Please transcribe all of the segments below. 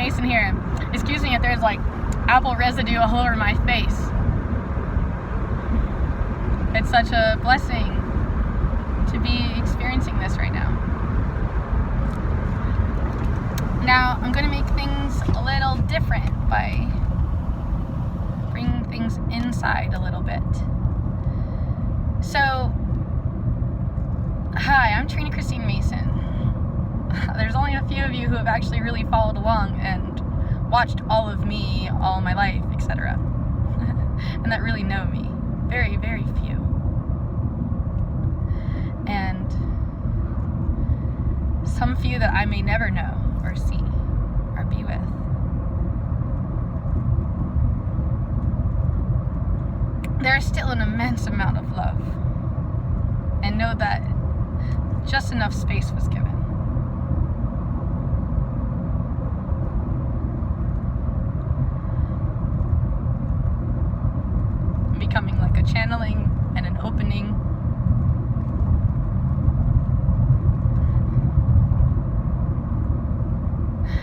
Mason here. Excuse me if there's like apple residue all over my face. It's such a blessing to be experiencing this right now. Now, I'm going to make things a little different by bringing things inside a little bit. So, hi, I'm Trina Christine Mason. There's only a few of you who have actually really followed along and watched all of me, all my life, etc. and that really know me. Very, very few. And some few that I may never know or see or be with. There is still an immense amount of love. And know that just enough space was given. Becoming like a channeling and an opening.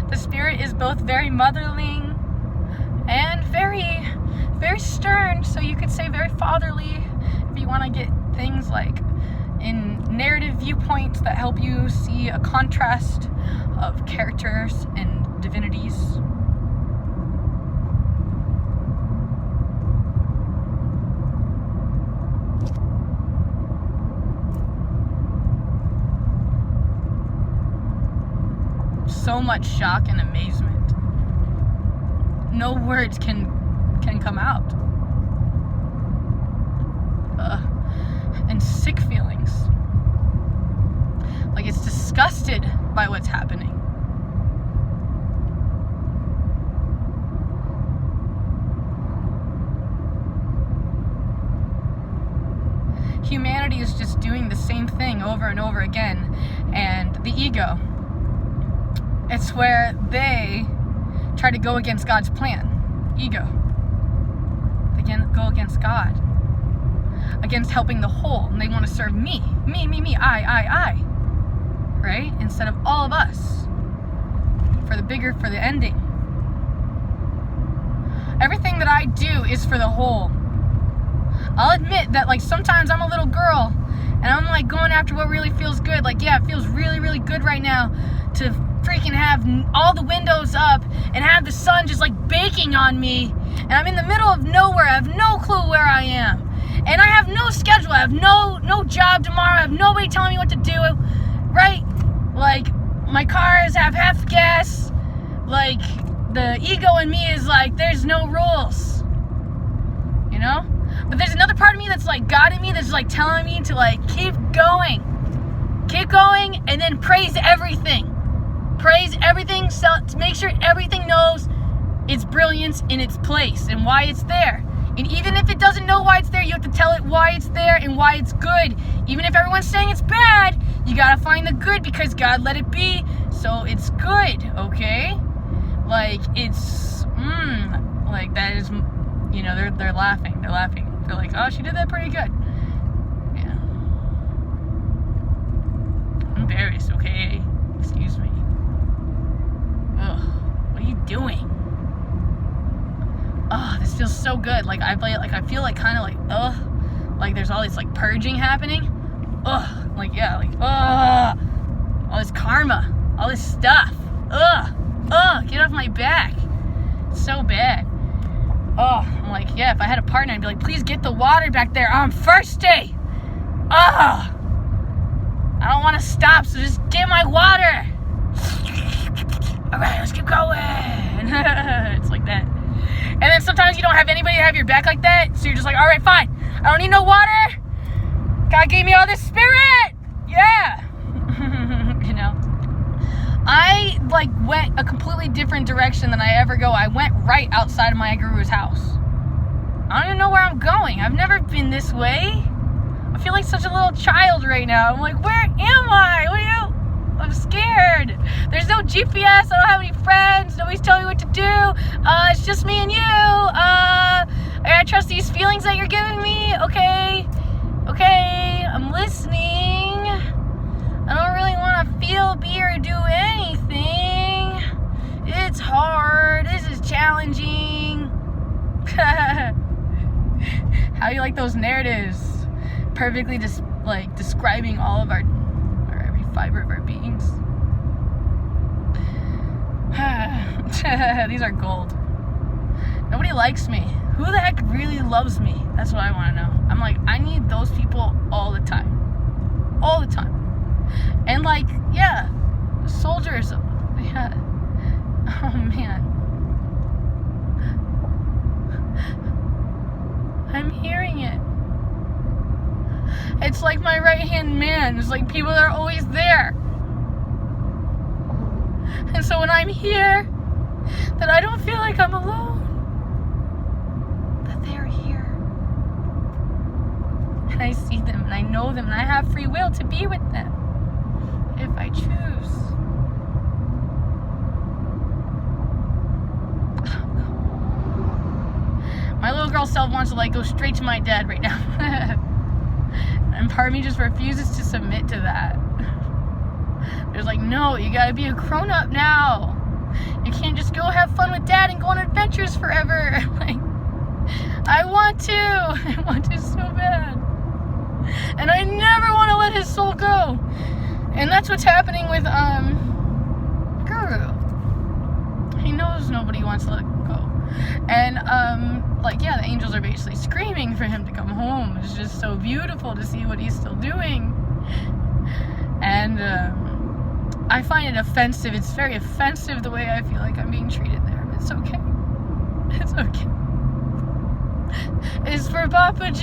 The spirit is both very motherly and very, very stern, so you could say very fatherly if you want to get things like in narrative viewpoints that help you see a contrast of characters and divinities. So much shock and amazement. No words can come out. And sick feelings. Like it's disgusted by what's happening. Humanity is just doing the same thing over and over again, and the ego. It's where they try to go against God's plan. Ego. They go against God. Against helping the whole. And they want to serve me. Me, I. Right? Instead of all of us. For the ending. Everything that I do is for the whole. I'll admit that like sometimes I'm a little girl and I'm like going after what really feels good. Like, yeah, it feels really, really good right now to freaking have all the windows up and have the sun just like baking on me, and I'm in the middle of nowhere. I have no clue where I am, and I have no schedule. I have no job tomorrow. I have nobody telling me what to do, right? Like my cars have half gas. Like the ego in me is like there's no rules, you know. But there's another part of me that's like God in me that's like telling me to like keep going, and then praise everything. Praise everything, so to make sure everything knows its brilliance in its place and why it's there. And even if it doesn't know why it's there, you have to tell it why it's there and why it's good. Even if everyone's saying it's bad, you gotta find the good because God let it be, so it's good, okay? Like, it's, like that is, you know, they're laughing. They're like, oh, she did that pretty good. Yeah. I'm embarrassed, okay? Excuse me. Ugh, what are you doing? Oh, this feels so good. Like I feel like kind of like like there's all this like purging happening. Ugh, like yeah, like all this karma, all this stuff. Get off my back. It's so bad. Oh, I'm like, yeah, if I had a partner, I'd be like, please get the water back there on first day. I don't want to stop, so just get my water. Alright, let's keep going. It's like that. And then sometimes you don't have anybody to have your back like that, so you're just like, alright, fine. I don't need no water. God gave me all this spirit. Yeah. You know. I like went a completely different direction than I ever go. I went right outside of my guru's house. I don't even know where I'm going. I've never been this way. I feel like such a little child right now. I'm like, where am I? I'm scared. There's no GPS. I don't have any friends. Nobody's telling me what to do. It's just me and you. I gotta trust these feelings that you're giving me. Okay, I'm listening. I don't really want to feel, be, or do anything. It's hard. How do you like those narratives? Perfectly just like describing all of our every fiber of our beings. These are gold. Nobody likes me. Who the heck really loves me? That's what I want to know. I'm like, I need those people all the time. All the time. And like, yeah, soldiers. Yeah. Oh man. I'm hearing it. It's like my right-hand man. It's like people that are always there. And so when I'm here, that I don't feel like I'm alone. That they're here. And I see them, and I know them, and I have free will to be with them. If I choose. My little girl self wants to like go straight to my dad right now. And part of me just refuses to submit to that. There's like, no, you gotta be a grown-up now. You can't just go have fun with dad and go on adventures forever. Like, I want to so bad. And I never want to let his soul go. And that's what's happening with Guru. He knows nobody wants to let it go. And like, yeah, the angels are basically screaming for him to come home. It's just so beautiful to see what he's still doing. And I find it offensive. It's very offensive the way I feel like I'm being treated there. It's okay. It's okay. It's for Papa G.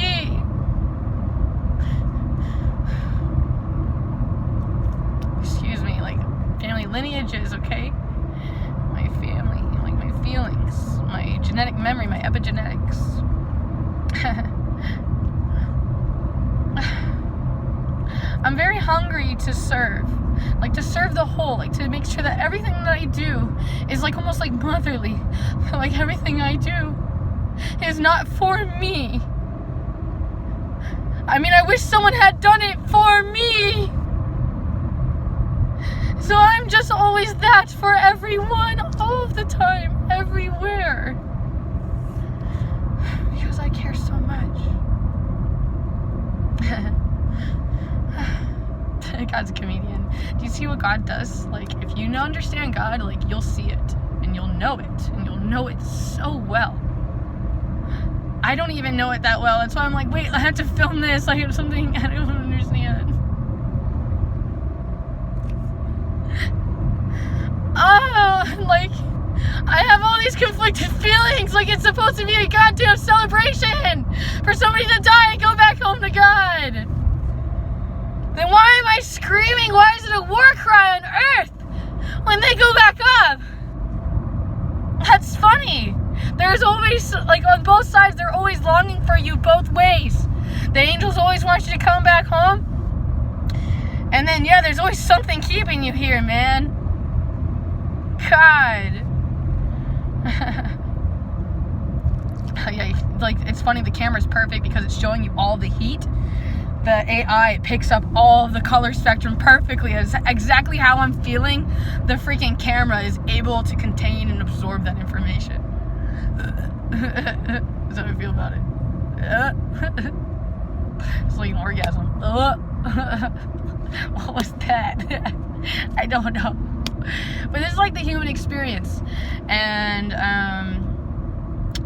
Excuse me, like family lineages, okay? My family, like my feelings, my genetic memory, my epigenetics. I'm very hungry to serve. Like to serve the whole, like to make sure that everything that I do is like almost like motherly. Like everything I do is not for me. I mean, I wish someone had done it for me. So I'm just always that for everyone, all of the time, everywhere. Because I care so much. God's a comedian. Do you see what God does? Like, if you understand God, like, you'll see it. And you'll know it. And you'll know it so well. I don't even know it that well. That's why I'm like, wait, I have to film this. I have something I don't understand. Like, I have all these conflicted feelings. Like, it's supposed to be a goddamn celebration for somebody to die and go back home to God. Then why am I screaming? Why is it a war cry on earth when they go back up? That's funny. There's always, like, on both sides, they're always longing for you both ways. The angels always want you to come back home. And then, yeah, there's always something keeping you here, man. God. Yeah, like, it's funny, the camera's perfect because it's showing you all the heat. The AI picks up all of the color spectrum perfectly. It's exactly how I'm feeling. The freaking camera is able to contain and absorb that information. That's how I feel about it. It's like an orgasm. What was that? I don't know. But this is like the human experience. And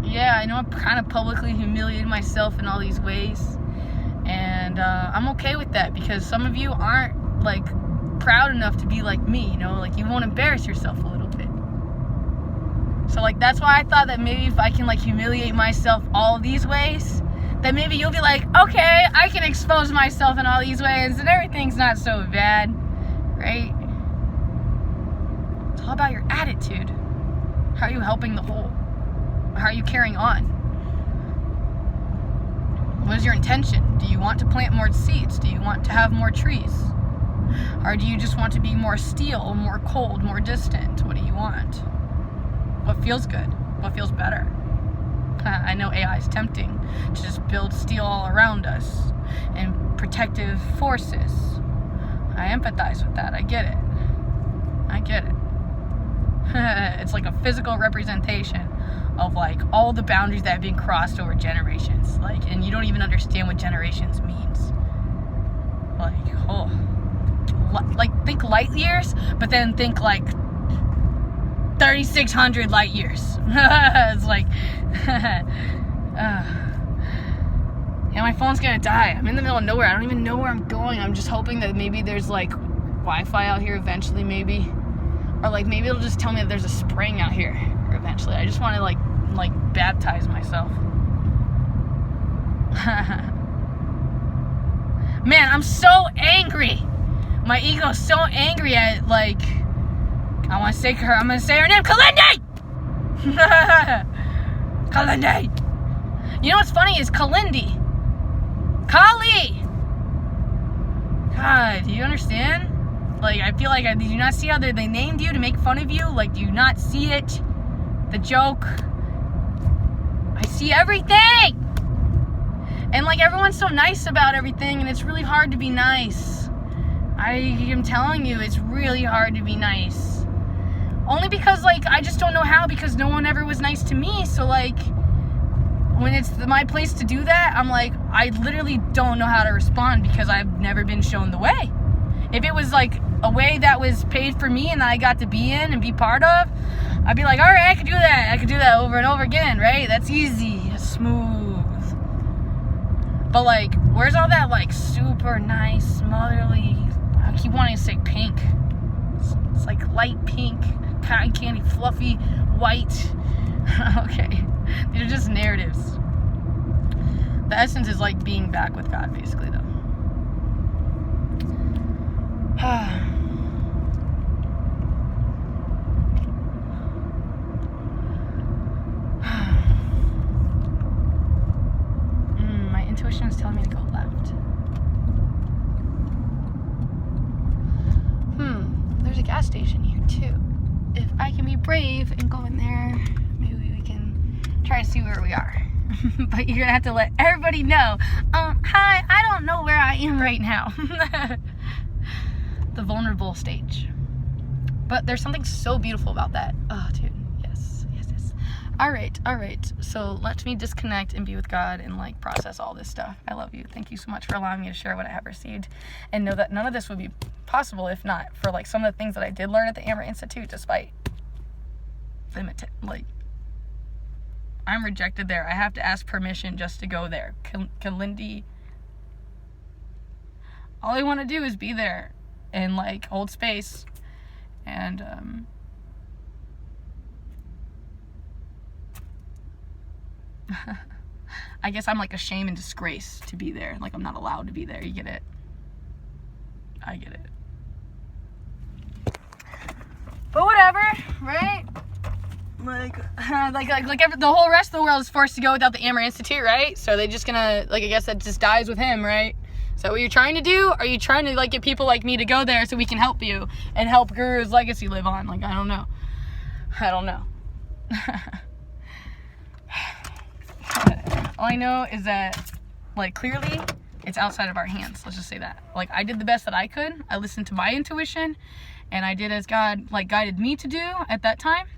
yeah, I know I'm kind of publicly humiliated myself in all these ways. And I'm okay with that because some of you aren't like proud enough to be like me, you know, like you won't embarrass yourself a little bit. So like that's why I thought that maybe if I can like humiliate myself all these ways, then maybe you'll be like, okay, I can expose myself in all these ways and everything's not so bad, right? It's all about your attitude. How are you helping the whole? How are you carrying on? What is your intention? Do you want to plant more seeds? Do you want to have more trees? Or do you just want to be more steel, more cold, more distant? What do you want? What feels good? What feels better? I know AI is tempting to just build steel all around us and protective forces. I empathize with that. I get it. I get it. It's like a physical representation of like all the boundaries that have been crossed over generations. Like, and you don't even understand what generations means. Like, oh, like think light years, but then think like 3,600 light years. It's like, yeah, my phone's gonna die. I'm in the middle of nowhere. I don't even know where I'm going. I'm just hoping that maybe there's like Wi-Fi out here eventually, maybe, or like maybe it'll just tell me that there's a spring out here eventually. I just want to like baptize myself. Man, I'm so angry. My ego's so angry at like. I want to say her. I'm gonna say her name, Kalindi. Kalindi. You know what's funny is Kalindi. Kali! God, do you understand? Like, I feel like, did you not see how they named you to make fun of you? Like, do you not see it? The joke? I see everything! And, like, everyone's so nice about everything, and it's really hard to be nice. I am telling you, it's really hard to be nice. Only because, like, I just don't know how, because no one ever was nice to me, so, like, when it's my place to do that, I'm like, I literally don't know how to respond because I've never been shown the way. If it was like a way that was paid for me and I got to be in and be part of, I'd be like, all right, I could do that. I could do that over and over again, right? That's easy, smooth. But like, where's all that like super nice, motherly, I keep wanting to say pink. It's like light pink, cotton candy, fluffy, white. Okay. These are just narratives. The essence is like being back with God, basically, though. My intuition is telling me to go left. There's a gas station here, too. If I can be brave and go in there, maybe we can try to see where we are. But you're gonna have to let everybody know, hi, I don't know where I am right now. The vulnerable stage. But there's something so beautiful about that. Oh, dude, yes. All right. So let me disconnect and be with God and like process all this stuff. I love you. Thank you so much for allowing me to share what I have received, and know that none of this would be possible if not for like some of the things that I did learn at the Amber Institute, despite like, I'm rejected there. I have to ask permission just to go there. Kalindi. All I want to do is be there and like hold space. And I guess I'm like a shame and disgrace to be there. Like I'm not allowed to be there. You get it? I get it. But whatever, right? Like the whole rest of the world is forced to go without the Amber Institute, right? So they just gonna, like, I guess that just dies with him, right? Is that what you're trying to do? Are you trying to, like, get people like me to go there so we can help you and help Guru's legacy live on? Like, I don't know. All I know is that, like, clearly it's outside of our hands. Let's just say that. Like, I did the best that I could. I listened to my intuition, and I did as God, like, guided me to do at that time.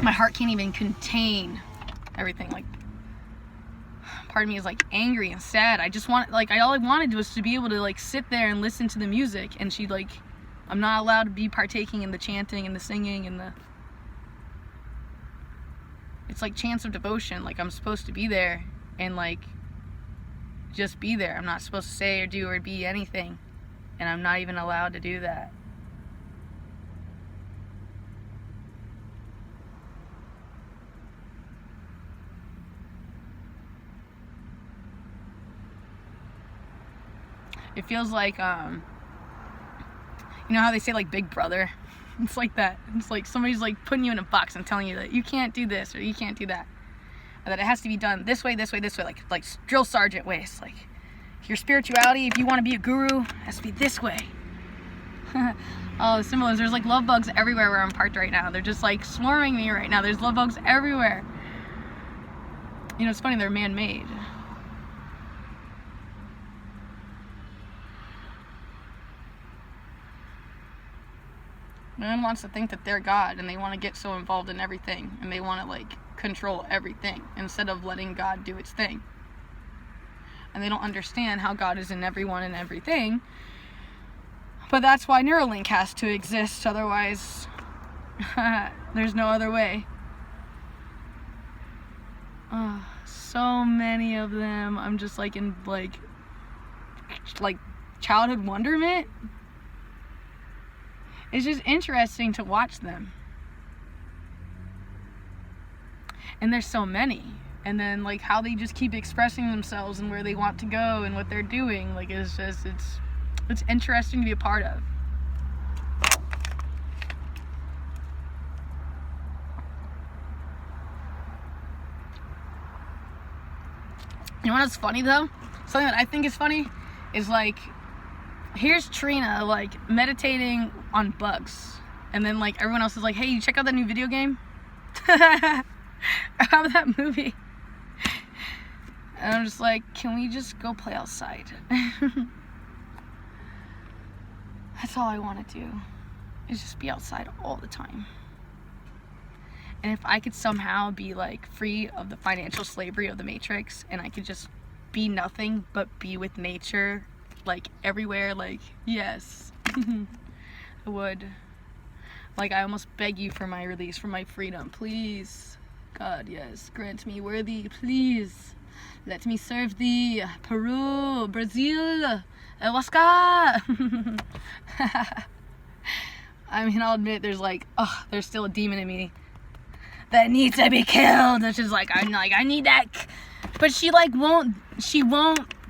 My heart can't even contain everything. Like, part of me is like angry and sad. I just want, like, all I wanted was to be able to like sit there and listen to the music, and she, like, I'm not allowed to be partaking in the chanting and the singing and the, it's like chants of devotion. Like, I'm supposed to be there and like just be there. I'm not supposed to say or do or be anything, and I'm not even allowed to do that. It feels like, you know how they say, like, Big Brother? It's like that. It's like somebody's, like, putting you in a box and telling you that you can't do this or you can't do that. Or that it has to be done this way, like drill sergeant ways. Like, your spirituality, if you want to be a guru, it has to be this way. Oh, the symbolism. There's, like, love bugs everywhere where I'm parked right now. They're just, like, swarming me right now. There's love bugs everywhere. You know, it's funny, they're man-made. No one wants to think that they're God, and they want to get so involved in everything, and they want to like control everything instead of letting God do its thing. And they don't understand how God is in everyone and everything. But that's why Neuralink has to exist, otherwise there's no other way. So many of them. I'm just like in like childhood wonderment. It's just interesting to watch them. And there's so many. And then like how they just keep expressing themselves and where they want to go and what they're doing. Like it's just it's interesting to be a part of. You know what's funny though? Something that I think is funny is like, here's Trina like meditating on bugs, and then like everyone else is like, hey, you check out that new video game? How that movie? And I'm just like, can we just go play outside? That's all I want to do, is just be outside all the time. And if I could somehow be like free of the financial slavery of the Matrix, and I could just be nothing but be with nature, like everywhere, like yes, I would. Like I almost beg you for my release, for my freedom, please. God, yes, grant me worthy, please. Let me serve thee, Peru, Brazil, Ayahuasca. I mean, I'll admit there's still a demon in me that needs to be killed. It's just like, I need that. But she won't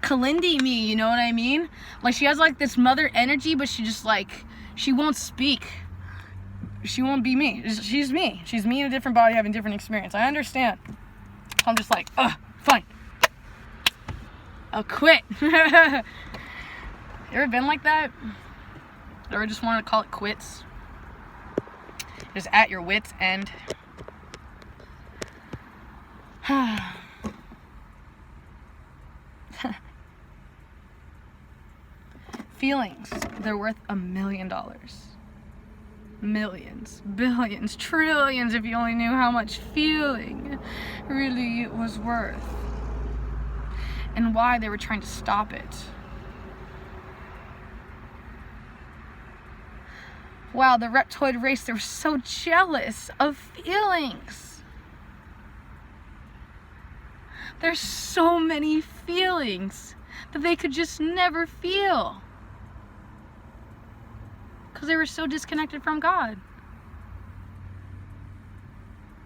Kalindi me, you know what I mean? Like she has like this mother energy, but she just like, she won't speak. She won't be me. She's me. She's me in a different body having a different experience. I understand. So I'm just like, fine. I'll quit. You ever been like that? Or just want to call it quits? Just at your wit's end. Feelings, they're worth $1 million. Millions, billions, trillions, if you only knew how much feeling really was worth. And why they were trying to stop it. Wow, the reptoid race, they were so jealous of feelings. There's so many feelings that they could just never feel. Because they were so disconnected from God.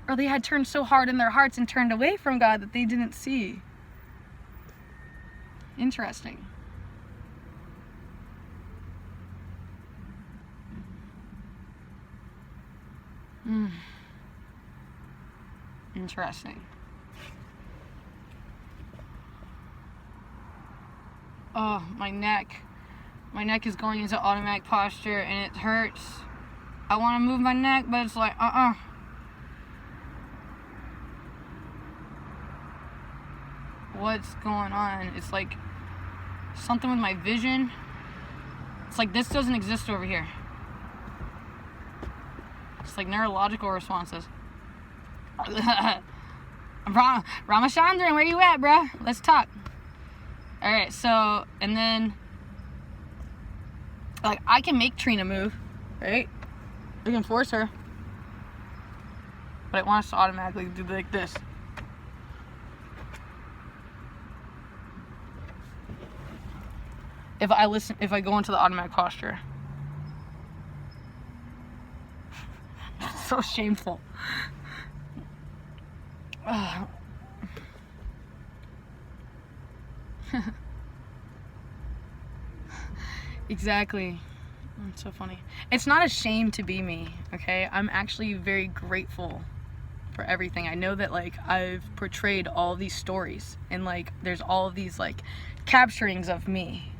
Or they had turned so hard in their hearts and turned away from God that they didn't see. Interesting. Interesting. Oh, my neck. My neck is going into automatic posture and it hurts. I want to move my neck, but it's like, What's going on? It's like something with my vision. It's like this doesn't exist over here. It's like neurological responses. Ramachandran, where you at, bruh? Let's talk. Alright, so, and then, like, I can make Trina move, right? I can force her. But it wants to automatically do like this. If I go into the automatic posture. So shameful. Exactly. It's so funny. It's not a shame to be me, okay? I'm actually very grateful for everything. I know that, like, I've portrayed all these stories, and, like, there's all of these, like, capturings of me.